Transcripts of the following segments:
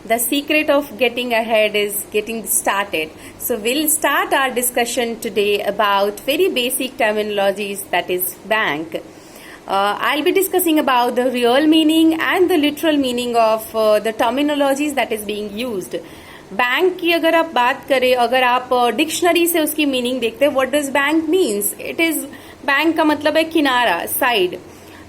The secret of getting ahead is getting started. So we'll start our discussion today about very basic terminologies, that is bank. I'll be discussing about the real meaning and the literal meaning of the terminologies that is being used. Bank की अगर आप बात करें, अगर आप dictionary से उसकी meaning देखते हैं, what does bank means? It is, bank का मतलब है किनारा, साइड.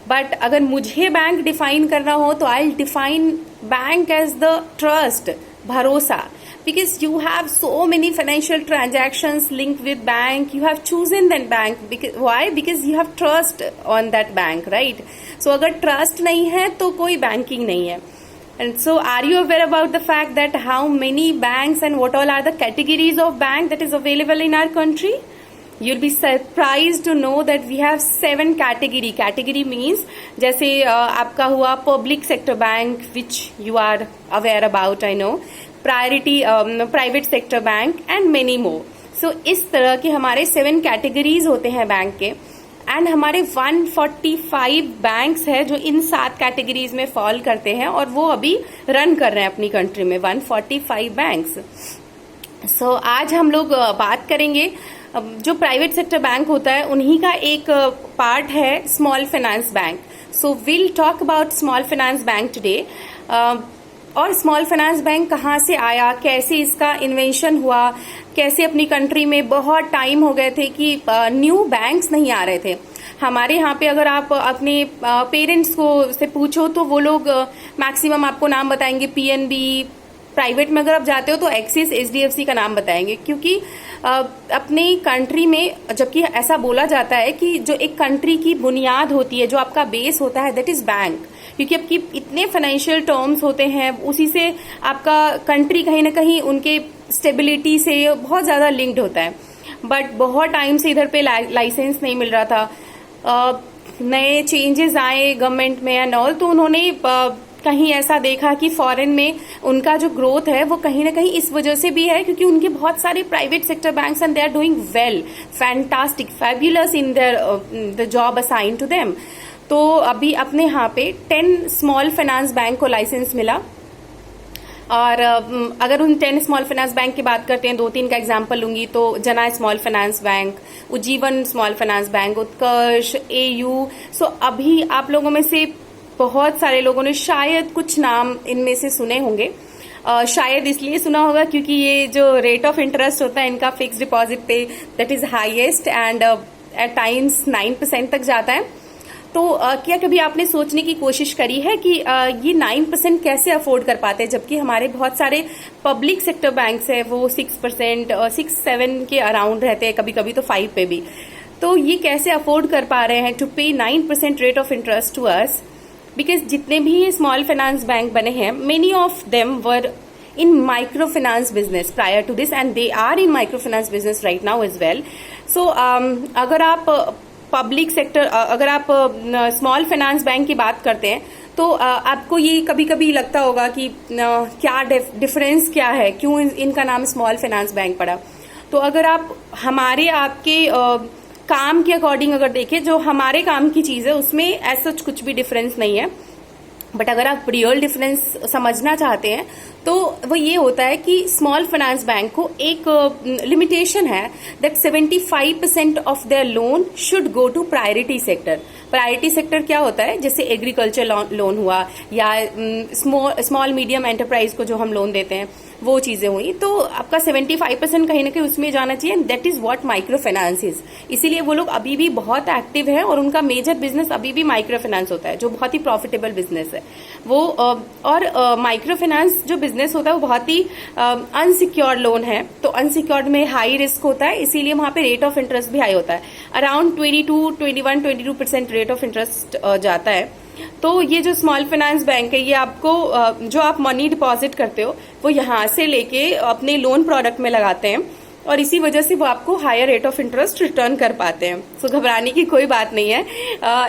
बट अगर मुझे बैंक डिफाइन करना हो तो I define bank as the trust, भरोसा. Because you have so many financial transactions linked with bank, you have chosen that bank. Because why? Because you have trust on that bank, right? So अगर trust नहीं है तो कोई banking नहीं है. And so are you aware about the fact that how many banks and what all are the categories of bank that is available in our country? You'll be surprised to know that we have 7 category. Category means जैसे आपका हुआ public sector bank, which you are aware about, I know. Priority private sector bank and many more. So इस तरह के हमारे 7 categories होते हैं bank के. एंड हमारे 145 बैंक्स है जो इन 7 कैटेगरीज में फॉल करते हैं और वो अभी रन कर रहे हैं अपनी कंट्री में, 145 बैंक्स. सो आज हम लोग बात करेंगे जो प्राइवेट सेक्टर बैंक होता है उन्हीं का एक पार्ट है small finance bank. So will talk about small finance bank today. और स्मॉल फाइनेंस बैंक कहाँ से आया, कैसे इसका इन्वेंशन हुआ, कैसे अपनी कंट्री में बहुत टाइम हो गए थे कि न्यू बैंक्स नहीं आ रहे थे. हमारे यहाँ पे अगर आप अपने पेरेंट्स को से पूछो तो वो लोग मैक्सिमम आपको नाम बताएंगे पीएनबी. प्राइवेट में अगर आप जाते हो तो एक्सिस, एचडीएफसी का नाम बताएंगे. क्योंकि अपनी कंट्री में जबकि ऐसा बोला जाता है कि जो एक कंट्री की बुनियाद होती है, जो आपका बेस होता है, दैट इज बैंक. क्योंकि आपकी इतने फाइनेंशियल टर्म्स होते हैं, उसी से आपका कंट्री कहीं ना कहीं उनके स्टेबिलिटी से बहुत ज्यादा लिंक्ड होता है. बट बहुत टाइम से इधर पे लाइसेंस नहीं मिल रहा था. नए चेंजेस आए गवर्नमेंट में एंड ऑल, तो उन्होंने कहीं ऐसा देखा कि फॉरेन में उनका जो ग्रोथ है वो कहीं ना कहीं इस वजह से भी है क्योंकि उनके बहुत सारे private sector banks and they are doing well, fantastic, fabulous in their the job assign to them. तो अभी अपने यहाँ पे 10 स्मॉल फाइनेंस बैंक को लाइसेंस मिला. और अगर उन 10 स्मॉल फाइनेंस बैंक की बात करते हैं, 2-3 का एग्जांपल लूंगी तो Jana small finance bank, Ujjivan small finance bank, Utkarsh, AU. So अभी आप लोगों में से बहुत सारे लोगों ने शायद कुछ नाम इनमें से सुने होंगे. शायद इसलिए सुना होगा क्योंकि ये जो रेट ऑफ इंटरेस्ट होता है इनका फिक्स डिपॉजिट पे, that is highest and at times 9% तक जाता है. तो क्या कभी आपने सोचने की कोशिश करी है कि ये 9% कैसे अफोर्ड कर पाते हैं, जबकि हमारे बहुत सारे पब्लिक सेक्टर बैंक्स है वो 6% और 6-7 के अराउंड रहते हैं, कभी कभी तो 5 पे भी. तो ये कैसे अफोर्ड कर पा रहे हैं to pay 9% rate of interest to us? Because जितने भी स्मॉल फाइनेंस बैंक बने हैं, many of them were in microfinance business prior to this and they are in microfinance business right now as well. So अगर आप public sector, अगर आप small finance bank की बात करते हैं तो आपको ये कभी कभी लगता होगा कि क्या डिफरेंस क्या है, क्यों इनका नाम स्मॉल फाइनेंस बैंक पड़ा. तो अगर आप हमारे आपके काम के अकॉर्डिंग अगर देखें, जो हमारे काम की चीज है उसमें ऐसा कुछ भी डिफरेंस नहीं है. बट अगर आप रियल डिफरेंस समझना चाहते हैं तो वो ये होता है कि स्मॉल फाइनेंस बैंक को एक लिमिटेशन है that 75% of their loan should go to priority sector. Priority sector क्या होता है? जैसे एग्रीकल्चर लोन हुआ या स्मॉल मीडियम एंटरप्राइज को जो हम लोन देते हैं वो चीजें हुई. तो आपका 75% कहीं ना कहीं उसमें जाना चाहिए. That is what micro finance is. इसीलिए वो लोग अभी भी बहुत एक्टिव है और उनका मेजर बिजनेस अभी भी माइक्रो फाइनेंस होता है, जो बहुत ही प्रॉफिटेबल बिजनेस है वो. और माइक्रो फाइनेंस जो बिजनेस होता है वो बहुत ही अनसिक्योर्ड लोन है. तो अनसिक्योर्ड में हाई रिस्क होता है, इसीलिए वहां पे रेट ऑफ इंटरेस्ट भी हाई होता है. अराउंड 22% रेट ऑफ इंटरेस्ट जाता है. तो ये जो स्मॉल फाइनेंस बैंक है, ये आपको जो आप मनी डिपॉजिट करते हो वो यहाँ से लेके अपने लोन प्रोडक्ट में लगाते हैं और इसी वजह से वो आपको higher rate of interest return कर पाते हैं. सो घबराने की कोई बात नहीं है.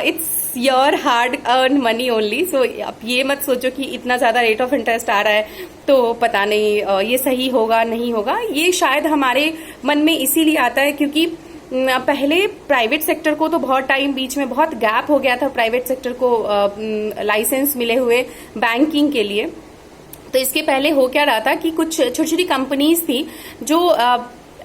It's your hard earn money only. So आप ये मत सोचो कि इतना ज्यादा रेट ऑफ इंटरेस्ट आ रहा है तो पता नहीं ये सही होगा नहीं होगा. ये शायद हमारे मन में इसीलिए आता है क्योंकि पहले प्राइवेट सेक्टर को तो बहुत टाइम बीच में बहुत गैप हो गया था प्राइवेट सेक्टर को लाइसेंस मिले हुए बैंकिंग के लिए. तो इसके पहले हो क्या रहा था कि कुछ छोटी छोटी कंपनीज थी जो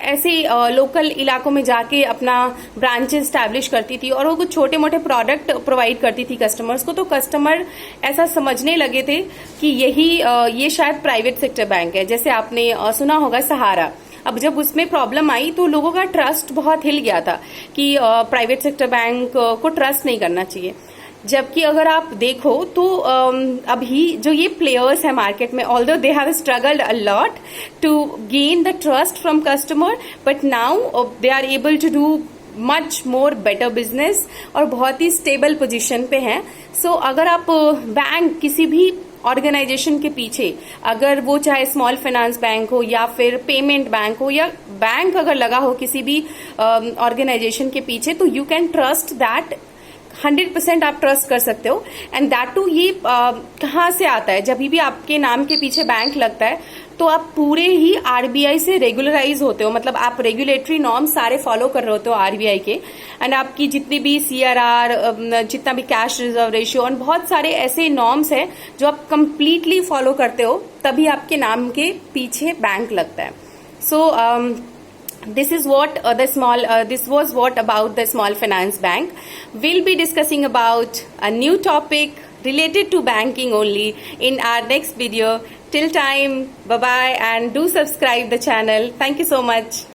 ऐसे लोकल इलाकों में जाके अपना ब्रांचेस स्टैब्लिश करती थी और वो कुछ छोटे मोटे प्रोडक्ट प्रोवाइड करती थी कस्टमर्स को। तो कस्टमर ऐसा समझने लगे थे कि ये शायद प्राइवेट सेक्टर बैंक है। जैसे आपने सुना होगा सहारा। अब जब उसमें प्रॉब्लम आई तो लोगों का ट्रस्ट बहुत हिल गया था कि प्राइवेट सेक्टर बैंक को ट्रस्ट नहीं करना चाहिए। जबकि अगर आप देखो तो अभी जो ये प्लेयर्स है मार्केट में, although they have struggled a lot to gain the trust from customer, but now they are able to do much more better business और बहुत ही स्टेबल पोजीशन पे हैं। सो अगर आप बैंक किसी भी ऑर्गेनाइजेशन के पीछे, अगर वो चाहे स्मॉल फाइनेंस बैंक हो या फिर पेमेंट बैंक हो या बैंक अगर लगा हो किसी भी ऑर्गेनाइजेशन के पीछे, तो यू कैन ट्रस्ट दैट 100% आप ट्रस्ट कर सकते हो। एंड दैट टू ये कहाँ से आता है, जब भी आपके नाम के पीछे बैंक लगता है तो आप पूरे ही आरबीआई से रेगुलराइज होते हो, मतलब आप रेगुलेटरी नॉर्म सारे फॉलो कर रहे होते हो आरबीआई के। एंड आपकी जितनी भी सीआरआर, जितना भी कैश रिजर्व रेशियो और बहुत सारे ऐसे नॉर्म्स हैं जो आप कंप्लीटली फॉलो करते हो, तभी आपके नाम के पीछे बैंक लगता है। सो this was what about the small finance bank. We'll be discussing about a new topic related to banking only in our next video. Till time, bye bye, and do subscribe the channel. Thank you so much.